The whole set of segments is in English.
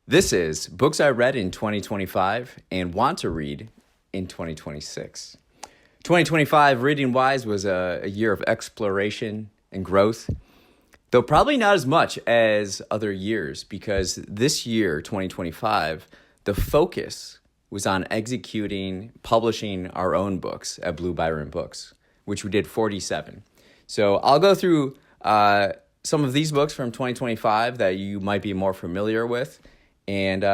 This is Books I Read in 2025 and Want to Read in 2026. 2025, reading-wise, was a year of exploration and growth, though probably not as much as other years, because this year, 2025, the focus was on executing, publishing our own books at Blue Byron Books, which we did 47. So I'll go through some of these books from 2025 that you might be more familiar with, and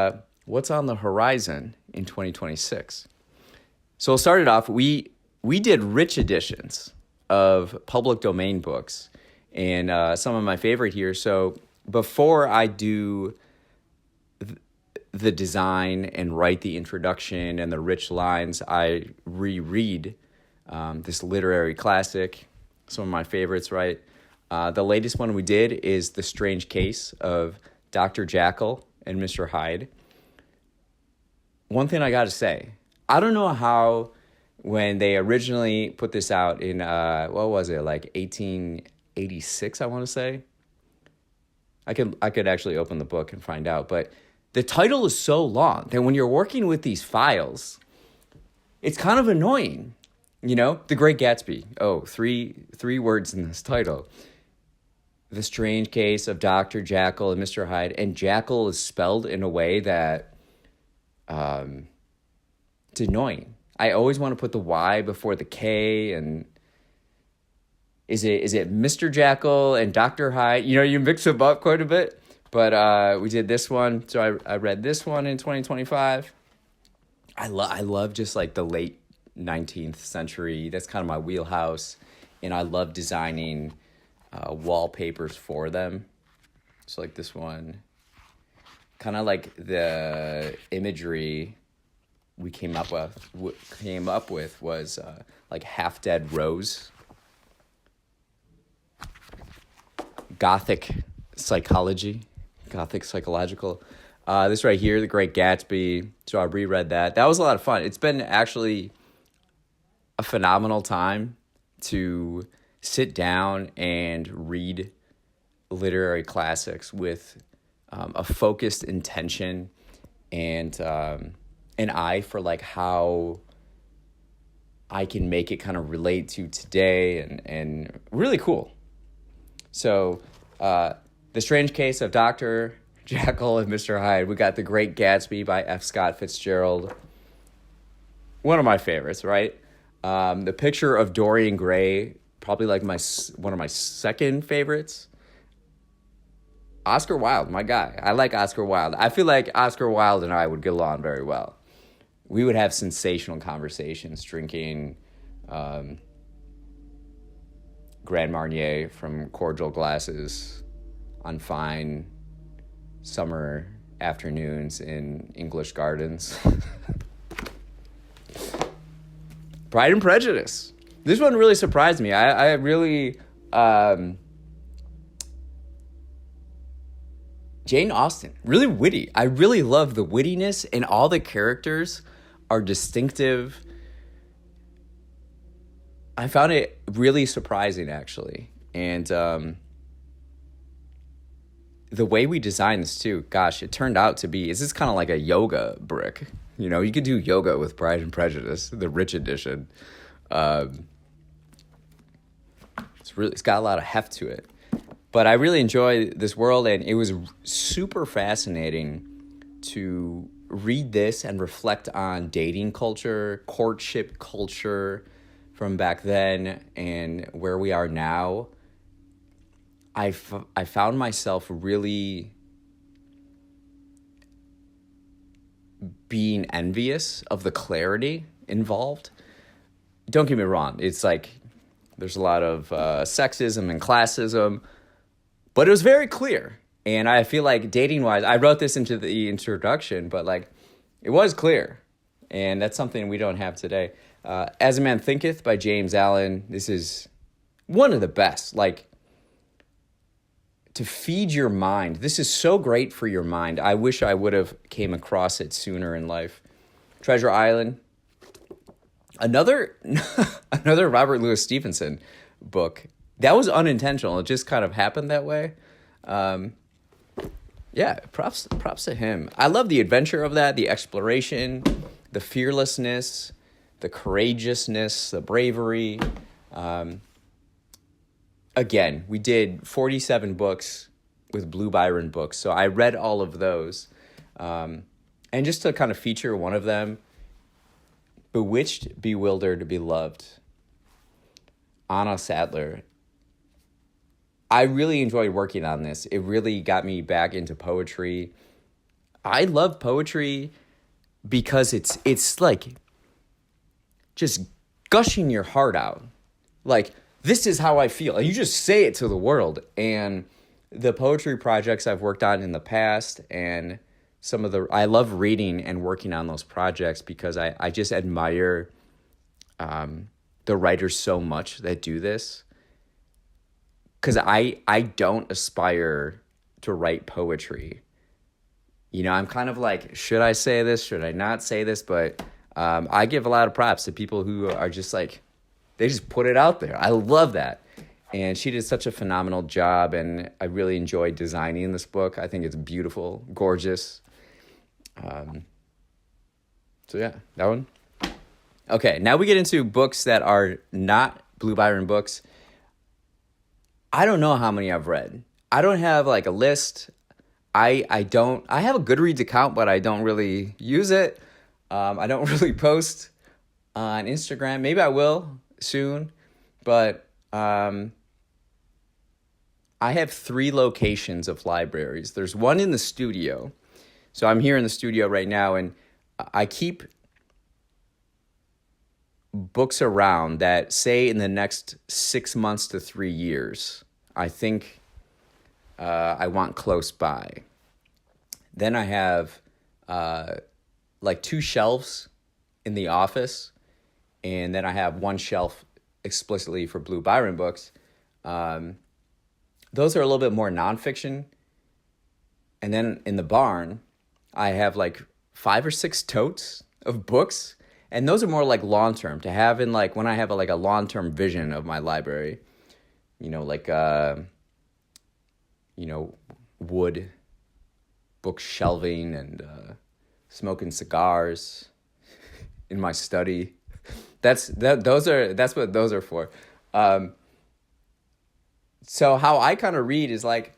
what's on the horizon in 2026. So we'll start it off. We did rich editions of public domain books, and some of my favorite here. So before I do the design and write the introduction and the rich lines, I reread this literary classic, some of my favorites, right? The latest one we did is The Strange Case of Dr. Jekyll and Mr. Hyde. One thing I got to say, I don't know how, when they originally put this out in, what was it, like 1886, I want to say? I could actually open the book and find out, but the title is so long that when you're working with these files, it's kind of annoying. You know, The Great Gatsby. Oh, three words in this title. The Strange Case of Dr. Jekyll and Mr. Hyde. And Jekyll is spelled in a way that it's annoying. I always want to put the Y before the K. And is it Mr. Jekyll and Dr. Hyde? You know, you mix them up quite a bit. But we did this one. So I read this one in 2025. I love just like the late 19th century. That's kind of my wheelhouse. And I love designing wallpapers for them. So like this one, kind of like the imagery we came up with was like Half Dead Rose, gothic psychological. This right here, The Great Gatsby. So I reread that. That was a lot of fun. It's been actually a phenomenal time to sit down and read literary classics with a focused intention and an eye for like how I can make it kind of relate to today, and really cool. So The Strange Case of Dr. Jekyll and Mr. Hyde. We got The Great Gatsby by F. Scott Fitzgerald. One of my favorites, right? The Picture of Dorian Gray, probably like one of my second favorites. Oscar Wilde, my guy. I like Oscar Wilde. I feel like Oscar Wilde and I would get along very well. We would have sensational conversations drinking Grand Marnier from cordial glasses on fine summer afternoons in English gardens. Pride and Prejudice. This one really surprised me. I really... Jane Austen, really witty. I really love the wittiness, and all the characters are distinctive. I found it really surprising, actually. And the way we designed this, too, gosh, it turned out to be... This is kind of like a yoga brick. You know, you could do yoga with Pride and Prejudice, the rich edition. It's got a lot of heft to it. But I really enjoy this world, and it was super fascinating to read this and reflect on dating culture, courtship culture from back then, and where we are now. I found myself really being envious of the clarity involved. Don't get me wrong. It's like there's a lot of sexism and classism, but it was very clear. And I feel like dating-wise, I wrote this into the introduction, but like it was clear. And that's something we don't have today. As a Man Thinketh by James Allen. This is one of the best. Like, to feed your mind. This is so great for your mind. I wish I would have came across it sooner in life. Treasure Island. Another Robert Louis Stevenson book. That was unintentional. It just kind of happened that way. Yeah, props to him. I love the adventure of that, the exploration, the fearlessness, the courageousness, the bravery. Um, Again, we did 47 books with Blue Byron books, so I read all of those. Um, and just to kind of feature one of them, Bewitched, Bewildered, Beloved, Anna Sadler. I really enjoyed working on this. It really got me back into poetry. I love poetry because it's like just gushing your heart out. Like, this is how I feel. And you just say it to the world. And the poetry projects I've worked on in the past, and I love reading and working on those projects because I just admire the writers so much that do this. Because I don't aspire to write poetry. You know, I'm kind of like, should I say this? Should I not say this? But I give a lot of props to people who are just like, they just put it out there. I love that. And she did such a phenomenal job, and I really enjoyed designing this book. I think it's beautiful, gorgeous. So yeah, that one. Okay, now we get into books that are not Blue Byron books. I don't know how many I've read. I don't have like a list. I have a Goodreads account, but I don't really use it. I don't really post on Instagram. Maybe I will soon, but I have 3 locations of libraries. There's one in the studio. So I'm here in the studio right now, and I keep books around that say in the next 6 months to 3 years, I think I want close by. Then I have like 2 shelves in the office, and then I have 1 shelf explicitly for Blue Byron books. Those are a little bit more nonfiction. And then in the barn, I have like 5 or 6 totes of books. And those are more like long-term, to have in like when I have a long-term vision of my library, like, wood, book shelving, and smoking cigars in my study. That's what those are for. So how I kind of read is like,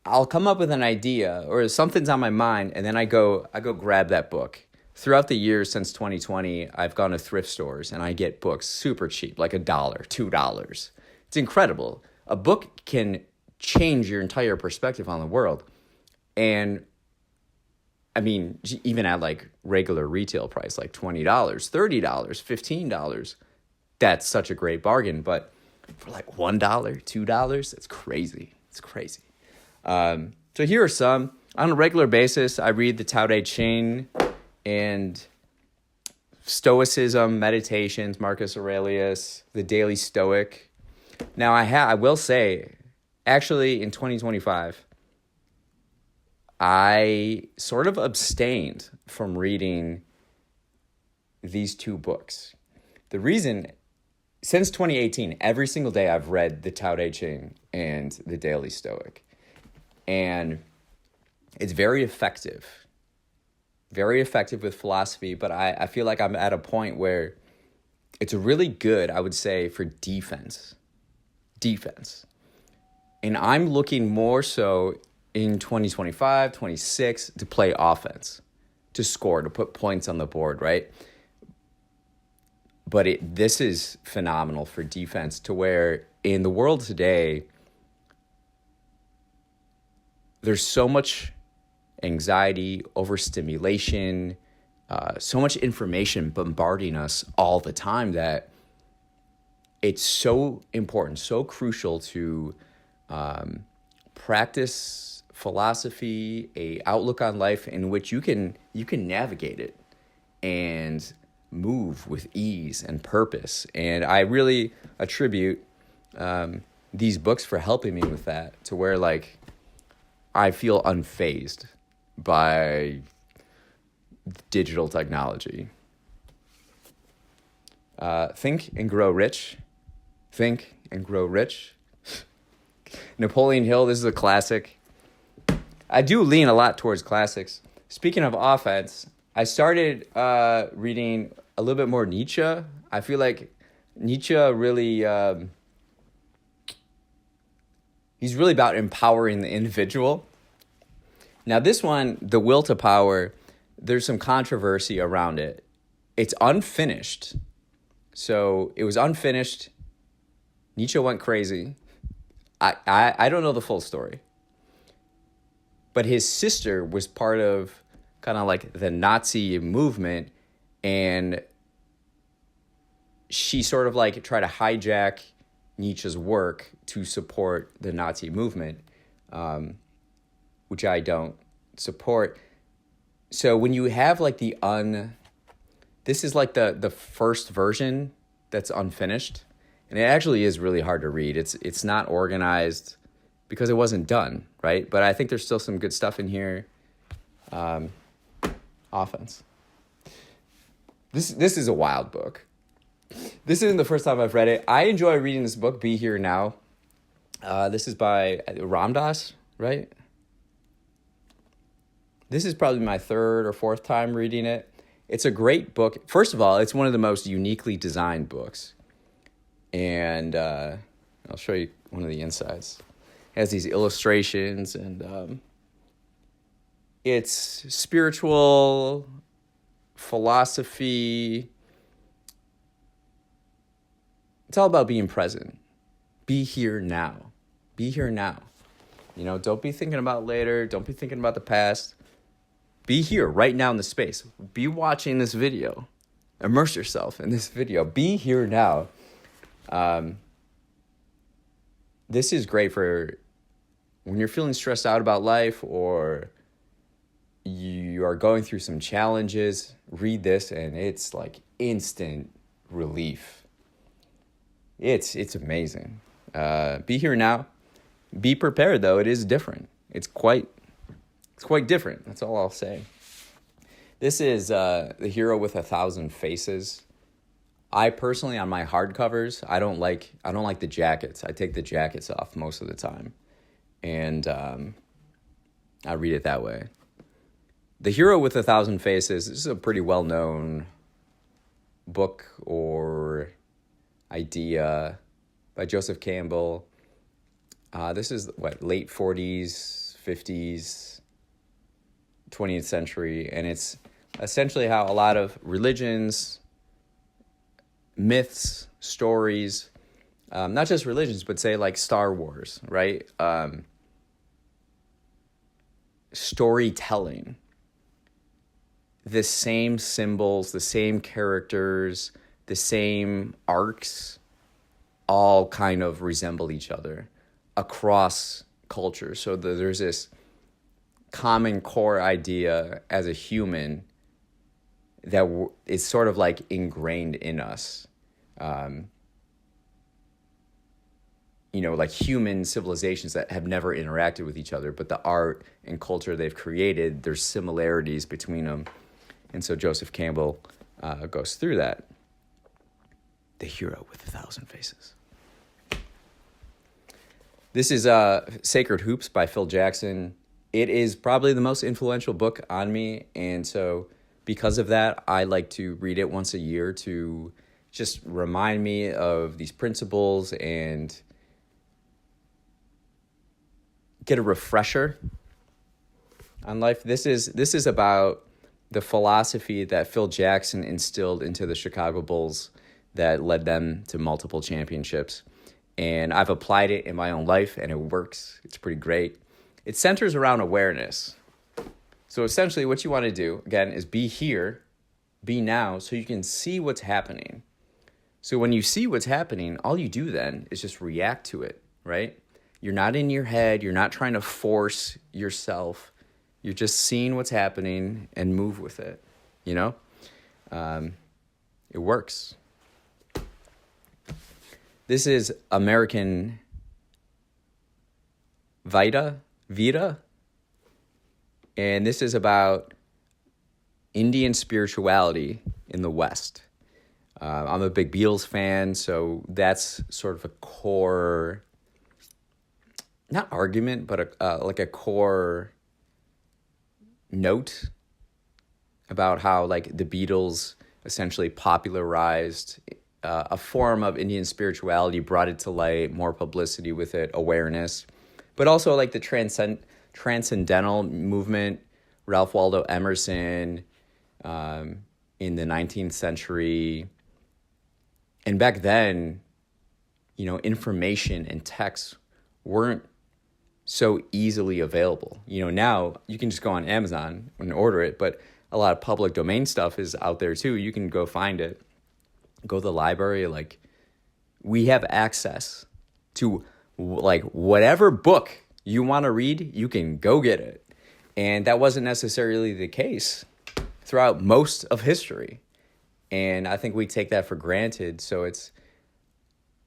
I'll come up with an idea or something's on my mind, and then I go grab that book. Throughout the years since 2020, I've gone to thrift stores and I get books super cheap, like $1, $2. It's incredible. A book can change your entire perspective on the world. And I mean, even at like regular retail price, like $20, $30, $15, that's such a great bargain. But for like $1, $2, it's crazy. It's crazy. So here are some. On a regular basis, I read the Tao Te Ching and Stoicism, Meditations, Marcus Aurelius, the Daily Stoic. Now, I will say, actually, in 2025, I sort of abstained from reading these 2 books. The reason, since 2018, every single day I've read the Tao Te Ching and the Daily Stoic. And it's very effective with philosophy, but I feel like I'm at a point where it's really good, I would say, for defense. And I'm looking more so in 2025, 26 to play offense, to score, to put points on the board, right? But this is phenomenal for defense, to where in the world today, there's so much anxiety, overstimulation, so much information bombarding us all the time that it's so important, so crucial to practice philosophy, a outlook on life in which you can navigate it and move with ease and purpose. And I really attribute these books for helping me with that, to where like I feel unfazed by digital technology. Think and Grow Rich. Think and Grow Rich. Napoleon Hill, this is a classic. I do lean a lot towards classics. Speaking of offense, I started reading a little bit more Nietzsche. I feel like Nietzsche really, he's really about empowering the individual. Now this one, The Will to Power, there's some controversy around it. It's unfinished. So it was unfinished. Nietzsche went crazy. I don't know the full story. But his sister was part of kind of like the Nazi movement, and she sort of like tried to hijack Nietzsche's work to support the Nazi movement, which I don't support. So when you have like this is like the first version that's unfinished, and it actually is really hard to read. It's not organized because it wasn't done, right? But I think there's still some good stuff in here. Offense. This is a wild book. This isn't the first time I've read it. I enjoy reading this book, Be Here Now. This is by Ram Dass, right? This is probably my third or fourth time reading it. It's a great book. First of all, it's one of the most uniquely designed books. And I'll show you one of the insides. It has these illustrations, and it's spiritual, philosophy. It's all about being present. Be here now. Be here now. You know, don't be thinking about later. Don't be thinking about the past. Be here right now in the space. Be watching this video. Immerse yourself in this video. Be here now. This is great for when you're feeling stressed out about life, or you are going through some challenges. Read this and it's like instant relief. It's amazing. Be here now. Be prepared though. It is different. It's quite different. That's all I'll say. This is The Hero with 1,000 Faces. I personally, on my hardcovers, I don't like the jackets. I take the jackets off most of the time, and I read it that way. The Hero with 1,000 Faces. This is a pretty well-known book or idea by Joseph Campbell. This is late 40s, 50s, 20th century, and it's essentially how a lot of religions, myths, stories, not just religions, but say like Star Wars, right? Storytelling. The same symbols, the same characters, the same arcs, all kind of resemble each other across culture. So there's this common core idea as a human that is sort of like ingrained in us. Like human civilizations that have never interacted with each other, but the art and culture they've created, there's similarities between them. And so Joseph Campbell goes through that. The Hero with 1,000 Faces. This is Sacred Hoops by Phil Jackson. It is probably the most influential book on me, and so because of that, I like to read it once a year to just remind me of these principles and get a refresher on life. This is about the philosophy that Phil Jackson instilled into the Chicago Bulls that led them to multiple championships. And I've applied it in my own life, and it works. It's pretty great. It centers around awareness. So essentially what you want to do, again, is be here, be now, so you can see what's happening. So when you see what's happening, all you do then is just react to it, right? You're not in your head. You're not trying to force yourself. You're just seeing what's happening and move with it, It works. This is American Vita, and this is about Indian spirituality in the West. I'm a big Beatles fan, so that's sort of a core not argument, but like a core note about how like the Beatles essentially popularized a form of Indian spirituality, brought it to light, more publicity with it, awareness, but also like the transcendental movement, Ralph Waldo Emerson in the 19th century. And back then, information and texts weren't so easily available. Now you can just go on Amazon and order it, but a lot of public domain stuff is out there too. You can go find it, go to the library. Like, we have access to like whatever book you want to read, you can go get it. And that wasn't necessarily the case throughout most of history. And I think we take that for granted. So it's,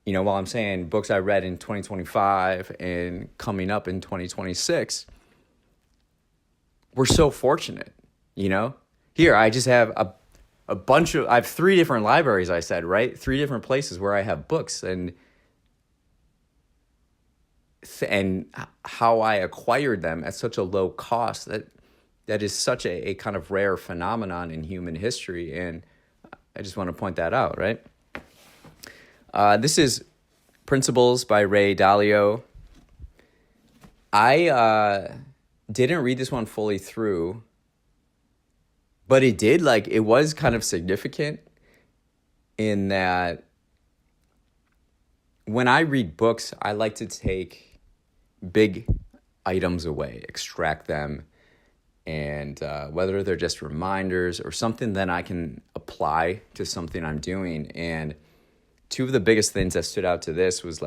while I'm saying books I read in 2025 and coming up in 2026, we're so fortunate, Here, I just have a bunch of, I have 3 different libraries, I said, right? 3 different places where I have books, and how I acquired them at such a low cost, that is such a kind of rare phenomenon in human history. And I just want to point that out, right? This is Principles by Ray Dalio. I didn't read this one fully through, but it was kind of significant in that when I read books, I like to take big items away, extract them, and whether they're just reminders or something that I can apply to something I'm doing. And 2 of the biggest things that stood out to this was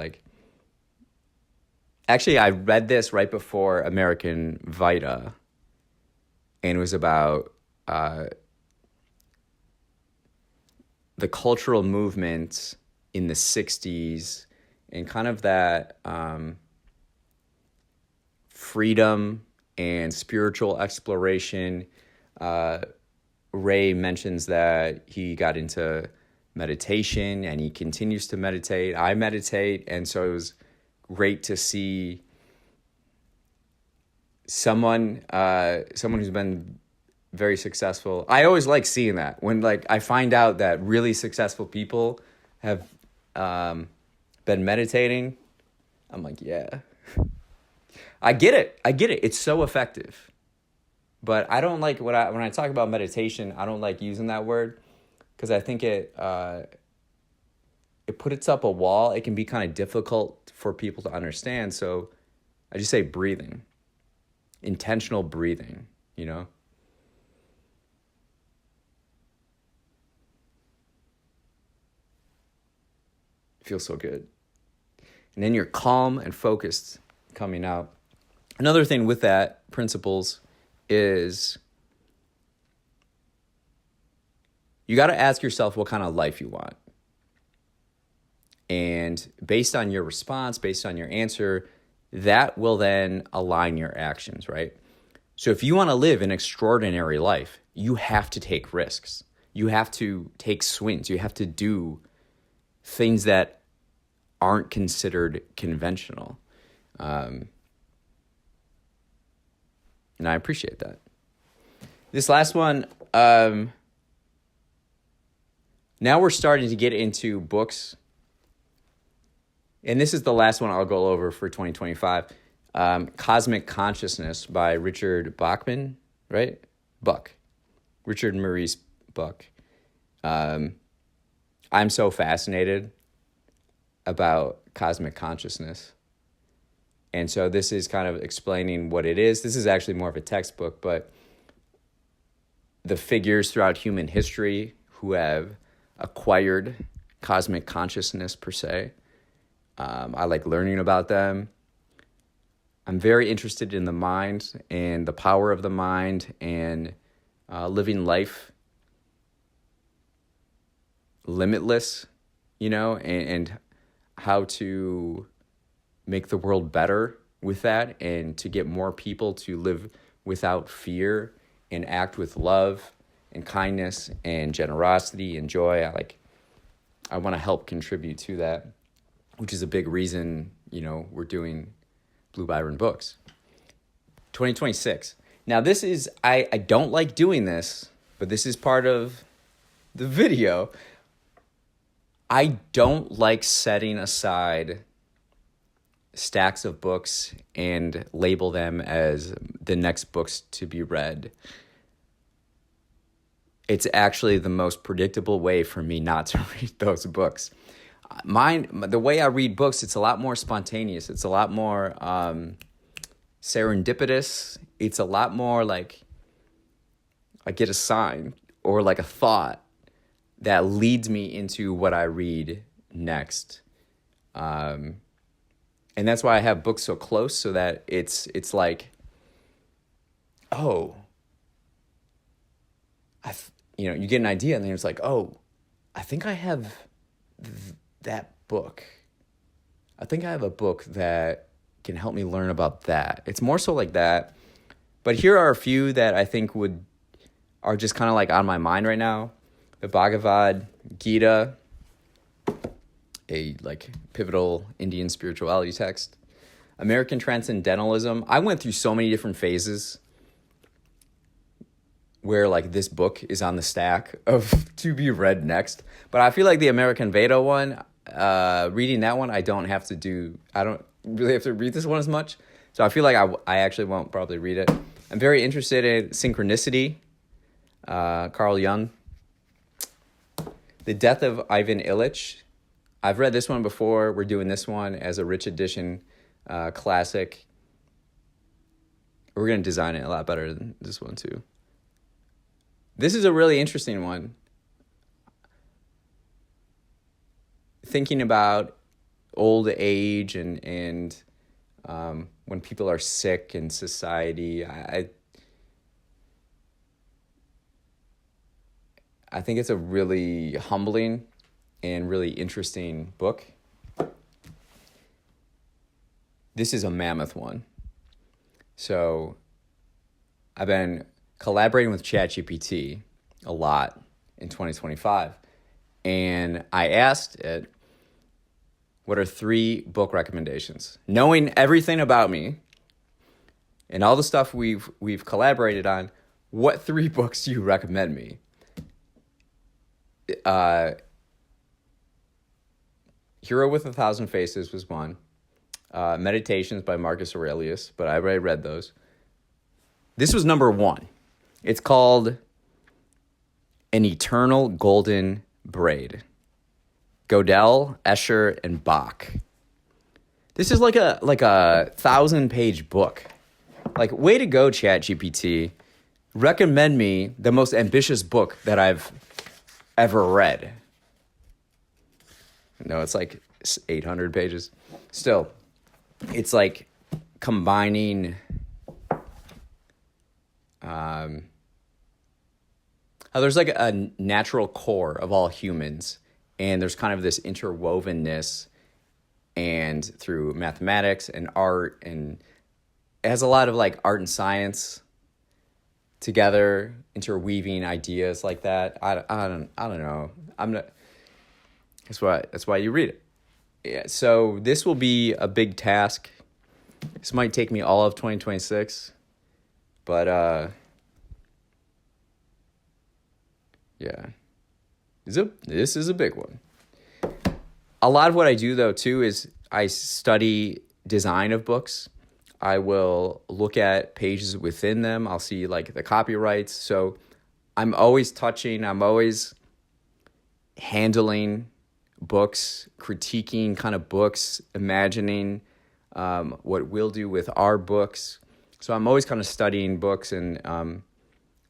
actually, I read this right before American Vita, and it was about the cultural movement in the 60s and kind of that freedom and spiritual exploration. Ray mentions that he got into meditation and he continues to meditate. I meditate, and so it was great to see someone who's been very successful. I always like seeing that when I find out that really successful people have been meditating. I'm like, yeah, I get it. It's so effective. But I don't like when I talk about meditation, I don't like using that word because I think it puts up a wall. It can be kind of difficult for people to understand. So I just say breathing, intentional breathing, Feels so good. And then you're calm and focused coming out. Another thing with that principles is you got to ask yourself what kind of life you want. And based on your response, based on your answer, that will then align your actions, right? So if you want to live an extraordinary life, you have to take risks. You have to take swings. You have to do things that aren't considered conventional. And I appreciate that. This last one, now we're starting to get into books. And this is the last one I'll go over for 2025. Cosmic Consciousness by Richard Bachman, right? Buck. Richard Maurice Buck. I'm so fascinated about cosmic consciousness. And so this is kind of explaining what it is. This is actually more of a textbook, but the figures throughout human history who have acquired cosmic consciousness per se. I like learning about them. I'm very interested in the mind and the power of the mind and living life limitless, and how to make the world better with that and to get more people to live without fear and act with love and kindness and generosity and joy. I want to help contribute to that, which is a big reason, we're doing Blue Byron books. 2026. Now this is, I don't like doing this, but this is part of the video. I don't like setting aside stacks of books and label them as the next books to be read. It's actually the most predictable way for me not to read those books. The way I read books, it's a lot more spontaneous. It's a lot more serendipitous. It's a lot more like I get a sign or like a thought that leads me into what I read next. And that's why I have books so close, so that it's like, oh, you get an idea, and then it's like, oh, I think I have that book. I think I have a book that can help me learn about that. It's more so like that. But here are a few that I think are just kind of like on my mind right now. The Bhagavad Gita, a like pivotal Indian spirituality text. American Transcendentalism. I went through so many different phases where like this book is on the stack of to be read next. But I feel like the American Veda one, reading that one, I don't really have to read this one as much. So I feel like I actually won't probably read it. I'm very interested in Synchronicity, Carl Jung. The Death of Ivan Illich. I've read this one before. We're doing this one as a rich edition classic. We're going to design it a lot better than this one too. This is a really interesting one. Thinking about old age and when people are sick in society, I think it's a really humbling and really interesting book. This is a mammoth one. So I've been collaborating with ChatGPT a lot in 2025. And I asked it, what are 3 book recommendations? Knowing everything about me and all the stuff we've collaborated on, what 3 books do you recommend me? Hero with a Thousand Faces was one. Meditations by Marcus Aurelius, but I already read those. This was number 1. It's called An Eternal Golden Braid. Godel, Escher, and Bach. This is like a 1,000-page book. Like, way to go, ChatGPT. Recommend me the most ambitious book that I've ever read. No, it's like 800 pages. Still, it's like combining there's like a natural core of all humans, and there's kind of this interwovenness, and through mathematics and art, and it has a lot of like art and science together, interweaving ideas like that. I don't know. That's why you read it. Yeah. So this will be a big task. This might take me all of 2026, but yeah, this is a big one. A lot of what I do though too is I study design of books. I will look at pages within them. I'll see like the copyrights. So I'm always handling books, critiquing kind of books, imagining what we'll do with our books. So I'm always kind of studying books and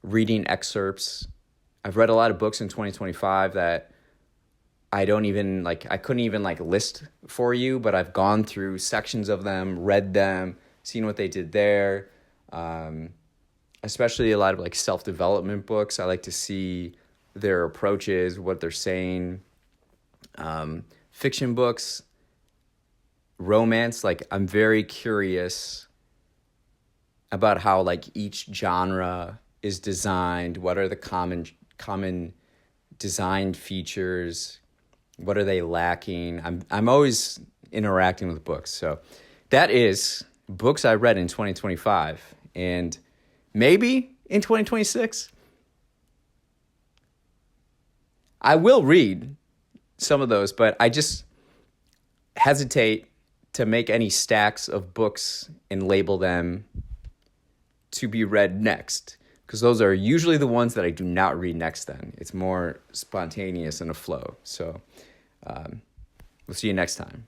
reading excerpts. I've read a lot of books in 2025 that I couldn't even list for you, but I've gone through sections of them, read them, seen what they did there. Especially a lot of like self-development books. I like to see their approaches, what they're saying. Fiction books, romance, like I'm very curious about how like each genre is designed. What are the common design features? What are they lacking? I'm always interacting with books. So that is books I read in 2025. And maybe in 2026, I will read some of those, but I just hesitate to make any stacks of books and label them to be read next, because those are usually the ones that I do not read next then. It's more spontaneous and a flow. So we'll see you next time.